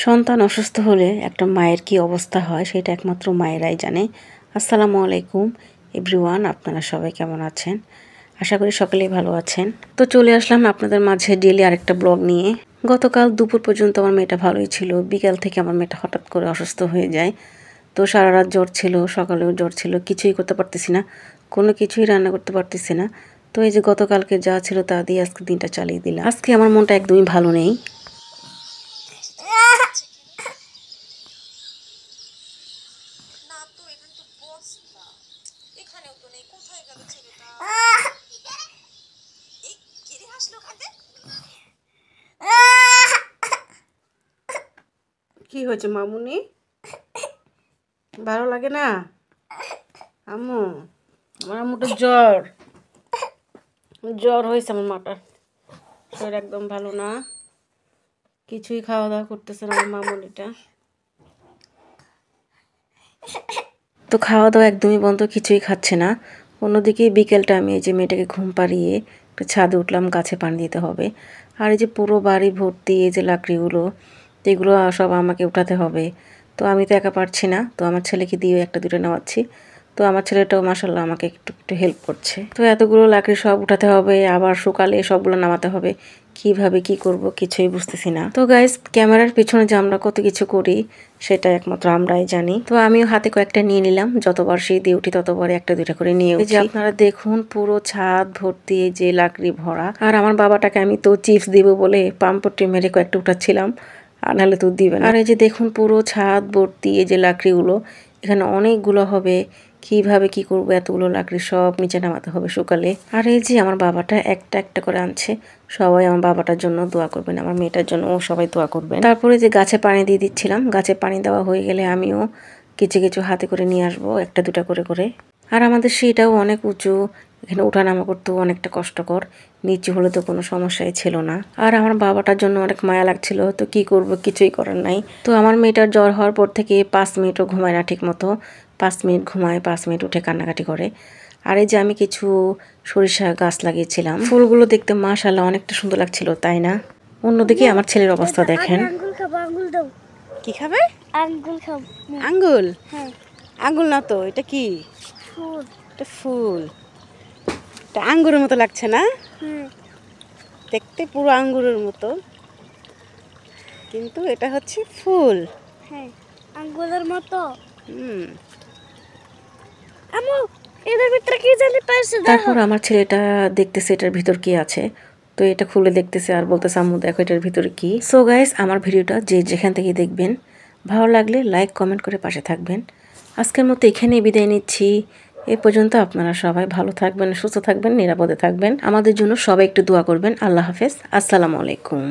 সন্তান অসুস্থ হলে একটা মায়ের কি অবস্থা হয় সেটা একমাত্র মায়েরাই জানে। আসসালামু আলাইকুম এভরিওয়ান, আপনারা সবাই কেমন আছেন? আশা করি সকলেই ভালো আছেন। তো চলে আসলাম আপনাদের মাঝে ডেইলি আরেকটা ব্লগ নিয়ে। গতকাল দুপুর পর্যন্ত আমার মেয়েটা ভালোই ছিল, বিকাল থেকে আমার মেয়েটা হঠাৎ করে অসুস্থ হয়ে যায়। তো সারা রাত জ্বর ছিল, সকালেও জ্বর ছিল, কিছুই করতে পারতেছি না, কোনো কিছুই রান্না করতে পারতেছি না। তো এই যে গতকালকে যা ছিল তা দিয়ে আজকে দিনটা চালিয়ে দিলাম। আজকে আমার মনটা একদমই ভালো নেই। কি হয়েছে মামুনি? ভালো লাগে না আম্মু? আমার আম্মুটা জ্বর জ্বর হয়েছে, আমার মাটার শরীর একদম ভালো না, কিছুই খাওয়া দাওয়া করতেছে না আমার মামুনিটা। তো খাওয়া দাওয়া একদমই বন্ধ, কিছুই খাচ্ছে না। অন্যদিকে বিকেলটা আমি এই যে মেয়েটাকে ঘুম পাড়িয়ে একটু ছাদে উঠলাম, গাছে পানি দিতে হবে। আর এই যে পুরো বাড়ি ভর্তি এই যে লাকড়িগুলো, এগুলো সব আমাকে উঠাতে হবে। তো আমি তো একা পারছি না, তো আমার ছেলেকে দিয়ে একটা দুটো নেওয়াচ্ছি। তো আমার ছেলেটাও মাশাআল্লাহ আমাকে একটু একটু হেল্প করছে। তো এতগুলো লাকড়ি সব উঠাতে হবে, আবার সকালে সবগুলো নামাতে হবে। কিভাবে কি করব কিছুই বুঝতেছি না। তো গাইস, ক্যামেরার পিছনে যে আমরা কত কিছু করি সেটা একমাত্র আমরাই জানি। তো আমিও হাতে কয়েকটা নিয়ে নিলাম, যতবার সেই দিয়ে উঠি ততবার একটা দুইটা করে নিয়ে উঠি। যে আপনারা দেখুন পুরো ছাদ ভর্তি যে লাকড়ি ভরা। আর আমার বাবাটাকে আমি তো চিপস দিব বলে পাম্পটি মেরে কয়েকটা উঠাচ্ছিলাম, আর নাহলে তো দিবে না। আর এই যে দেখুন পুরো ছাদ ভর্তি এই যে লাকড়িগুলো, এখানে অনেকগুলো হবে। কিভাবে কি করবো, এতগুলো লাকড়ি সব নিচে নামাতে হবে সকালে। আর এই যে আমার বাবাটা একটা একটা করে আনছে। সবাই আমার বাবাটার জন্য দোয়া করবেন, আমার মেয়েটার জন্য ও সবাই দোয়া করবেন। তারপরে যে গাছে পানি দিয়ে দিচ্ছিলাম, গাছে পানি দেওয়া হয়ে গেলে আমিও কিছু কিছু হাতে করে নিয়ে আসবো, একটা দুটা করে করে। আর আমাদের সেটাও অনেক উঁচু, এখানে ওঠানামা করতেও অনেকটা কষ্টকর। নিচু হলে তো কোনো সমস্যাই ছিল না। আর আমার বাবাটার জন্য অনেক মায়া লাগছিল, তো কি করব, কিছুই করার নাই। তো আমার মেয়েটার জ্বর হওয়ার পর থেকে 5 মিনিটও ঘুমায় না ঠিক মতো। 5 মিনিট ঘুমায়, 5 মিনিট উঠে কান্নাকাটি করে। আর এই যে আমি কিছু সরিষা গাছ লাগিয়েছিলাম, ফুলগুলো দেখতে মাশাআল্লাহ অনেকটা সুন্দর লাগছিল, তাই না? অন্যদিকে আমার ছেলের অবস্থা দেখেন। কি খাবে? আঙ্গুল খাবো। আঙ্গুল? হ্যাঁ। আঙ্গুল না তো, এটা কি? ফুল। এটা ফুল। এটা আঙ্গুরের মতো লাগছে না? দেখতে পুরো আঙ্গুরের মতো, কিন্তু এটা হচ্ছে ফুল। হ্যাঁ, আঙ্গুরের মতো। আম্মু, এর ভিতরে কি জানি পাইছে। তারপর আমার ছেলেটা দেখতেছে এটার ভিতর কি আছে, তো এটা খুলে দেখতেছে আর বলতেছে আম্মু দেখো এটার ভিতরে কি। সো গাইস, আমার ভিডিওটা যে যেখান থেকে দেখবেন, ভালো লাগলে লাইক কমেন্ট করে পাশে থাকবেন। আজকের মতো এখানেই বিদায় নিচ্ছি। এ পর্যন্ত আপনারা সবাই ভালো থাকবেন, সুস্থ থাকবেন, নিরাপদে থাকবেন। আমাদের জন্য সবাই একটু দোয়া করবেন। আল্লাহ হাফেজ, আসসালামু আলাইকুম।